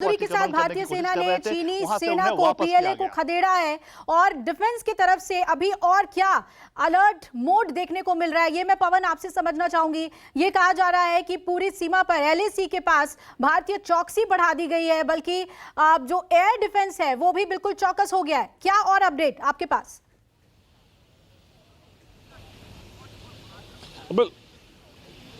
दूरी के साथ भारतीय सेना ने चीनी सेना को पीएलए को खदेड़ा है और डिफेंस की तरफ से अभी और क्या अलर्ट मोड देखने को मिल रहा है, ये मैं पवन आपसे समझना चाहूंगी। ये कहा जा रहा है कि पूरी सीमा पर एलएसी के पास भारतीय चौकसी बढ़ा दी गई है, बल्कि जो एयर डिफेंस है वो भी बिल्कुल चौकस हो गया है। क्या और अपडेट आपके पास?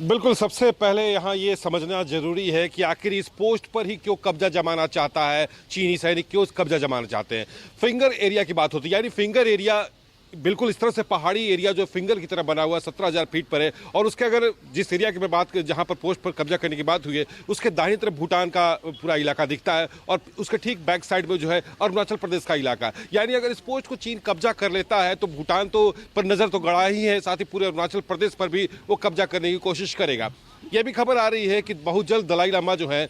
बिल्कुल, सबसे पहले यहाँ ये समझना जरूरी है कि आखिर इस पोस्ट पर ही क्यों कब्जा जमाना चाहता है चीनी सैनिक, क्यों कब्जा जमाना चाहते हैं। फिंगर एरिया की बात होती है, यानी फिंगर एरिया बिल्कुल इस तरह से पहाड़ी एरिया जो फिंगर की तरह बना हुआ 17,000 फीट पर है, और उसके अगर जिस एरिया की मैं बात जहां पर पोस्ट पर कब्जा करने की बात हुई है उसके दाहिनी तरफ भूटान का पूरा इलाका दिखता है और उसके ठीक बैक साइड में जो है अरुणाचल प्रदेश का इलाका। यानी अगर इस पोस्ट को चीन कब्जा कर लेता है तो भूटान तो पर नजर तो गड़ा ही है, साथ ही पूरे अरुणाचल प्रदेश पर भी वो कब्जा करने की कोशिश करेगा। यह भी खबर आ रही है कि बहुत जल्द दलाई लामा जो है,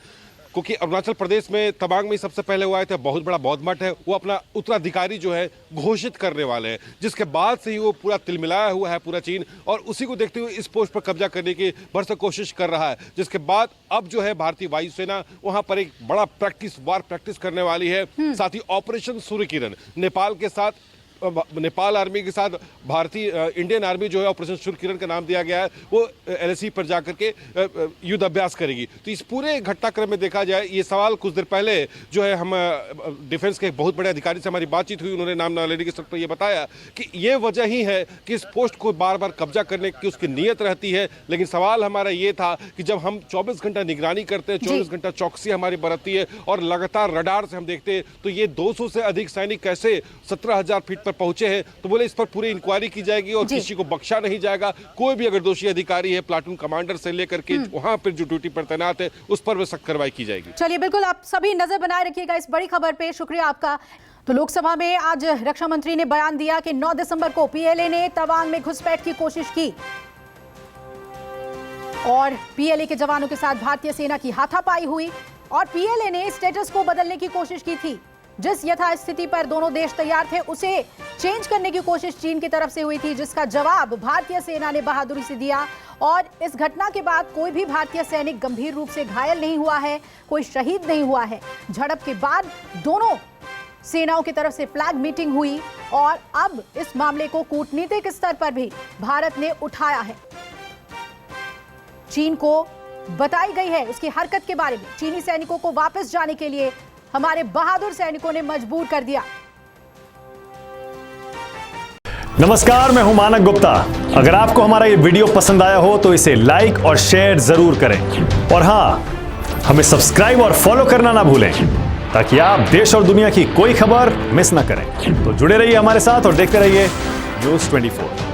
क्योंकि अरुणाचल प्रदेश में तवांग में सबसे पहले हुआ है, बहुत बड़ा बौद्ध मठ है, वो अपना उत्तराधिकारी जो है घोषित करने वाले हैं, जिसके बाद से ही वो पूरा तिलमिलाया हुआ है पूरा चीन, और उसी को देखते हुए इस पोस्ट पर कब्जा करने की भरसक कोशिश कर रहा है। जिसके बाद अब जो है भारतीय वायुसेना वहां पर एक बड़ा वार प्रैक्टिस करने वाली है। साथ ही ऑपरेशन सूर्य किरण नेपाल आर्मी के साथ भारतीय इंडियन आर्मी जो है ऑपरेशन सूर्य किरण का नाम दिया गया है, वो एलएसी पर जाकर के युद्ध अभ्यास करेगी। तो इस पूरे घटनाक्रम में देखा जाए, ये सवाल कुछ देर पहले जो है हम डिफेंस के बहुत बड़े अधिकारी से हमारी बातचीत हुई, उन्होंने नाम न लेने के शर्त पर यह बताया कि ये वजह ही है कि इस पोस्ट को बार बार कब्जा करने की उसकी नीयत रहती है। लेकिन सवाल हमारा ये था कि जब हम 24 घंटा निगरानी करते हैं, 24 घंटा चौकसी हमारी बरतती है और लगातार रडार से हम देखते हैं, तो ये 200 से अधिक सैनिक कैसे 17,000 फीट पर पहुंचे हैं। तो बोले इस पर पूरी इंक्वायरी की जाएगी और किसी को बख्शा नहीं जाएगा। कोई भी अगर दोषी अधिकारी है, प्लाटून कमांडर से लेकर के वहां पर जो ड्यूटी पर तैनात है, उस पर सख्त कार्रवाई की जाएगी। चलिए, बिल्कुल आप सभी नजर बनाए रखिएगा इस बड़ी खबर पे। शुक्रिया आपका। तो लोकसभा में आज रक्षा मंत्री ने बयान दिया कि 9 दिसंबर को पीएलए ने तवांग में घुसपैठ की कोशिश की और पीएलए के जवानों के साथ भारतीय सेना की हाथापाई हुई और पीएलए ने स्टेटस को बदलने की कोशिश की थी। जिस यथास्थिति पर दोनों देश तैयार थे उसे चेंज करने की कोशिश चीन की तरफ से हुई थी, जिसका जवाब भारतीय सेना ने बहादुरी से दिया। और इस घटना के बाद कोई भी भारतीय सैनिक गंभीर रूप से घायल नहीं हुआ है, कोई शहीद नहीं हुआ है। झड़प के बाद दोनों सेनाओं की तरफ से फ्लैग मीटिंग हुई और अब इस मामले को कूटनीतिक स्तर पर भी भारत ने उठाया है। चीन को बताई गई है उसकी हरकत के बारे में। चीनी सैनिकों को वापस जाने के लिए हमारे बहादुर सैनिकों ने मजबूर कर दिया। नमस्कार, मैं हूं मानक गुप्ता। अगर आपको हमारा ये वीडियो पसंद आया हो तो इसे लाइक और शेयर जरूर करें, और हां, हमें सब्सक्राइब और फॉलो करना ना भूलें ताकि आप देश और दुनिया की कोई खबर मिस ना करें। तो जुड़े रहिए हमारे साथ और देखते रहिए न्यूज़ 24।